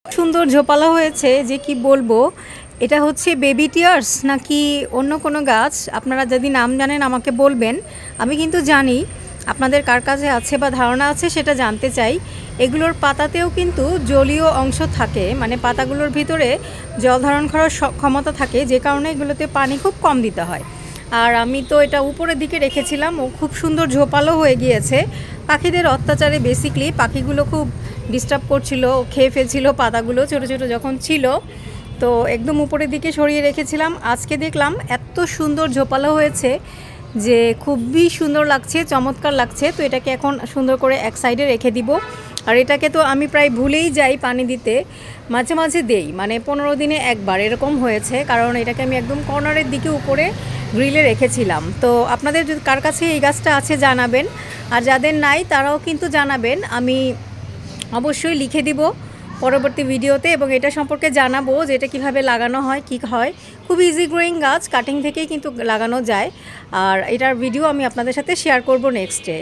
সুন্দর ঝোপালো হয়েছে যে কি বলবো। এটা হচ্ছে বেবি টিয়ার্স নাকি অন্য কোনো গাছ, আপনারা যদি নাম জানেন আমাকে বলবেন। আমি কিন্তু জানি, আপনাদের কার কাছে আছে বা ধারণা আছে সেটা জানতে চাই। এগুলোর পাতাতেও কিন্তু জলীয় অংশ থাকে, মানে পাতাগুলোর ভিতরে জল ধারণ করার ক্ষমতা থাকে, যে কারণে এগুলোতে পানি খুব কম দিতে হয়। আর আমি তো এটা উপরের দিকে রেখেছিলাম, ও খুব সুন্দর ঝোপালো হয়ে গিয়েছে। পাখিদের অত্যাচারে বেসিকলি পাখিগুলো খুব ডিস্টার্ব করছিল, খেয়ে ফেলছিল পাতাগুলো ছোটো ছোটো যখন ছিল। তো একদম উপরের দিকে সরিয়ে রেখেছিলাম। আজকে দেখলাম এত সুন্দর ঝোপালো হয়েছে যে খুবই সুন্দর লাগছে, চমৎকার লাগছে। তো এটাকে এখন সুন্দর করে এক সাইডে রেখে দিব। আর এটাকে তো আমি প্রায় ভুলেই যাই পানি দিতে, মাঝে মাঝে দেই, মানে 15 দিনে একবার এরকম হয়েছে, কারণ এটাকে আমি একদম কর্নারের দিকে উপরে গ্রিলে রেখেছিলাম। তো আপনাদের যদি কার কাছে এই গাছটা আছে জানাবেন, আর যাদের নাই তারাও কিন্তু জানাবেন, আমি অবশ্যই লিখে দিব পরবর্তী ভিডিওতে, এবং এটা সম্পর্কে জানাবো যে এটা কীভাবে লাগানো হয়, কী হয়। খুব ইজি গ্রোয়িং গাছ, কাটিং থেকেই কিন্তু লাগানো যায়। আর এটার ভিডিও আমি আপনাদের সাথে শেয়ার করব নেক্সট ডে।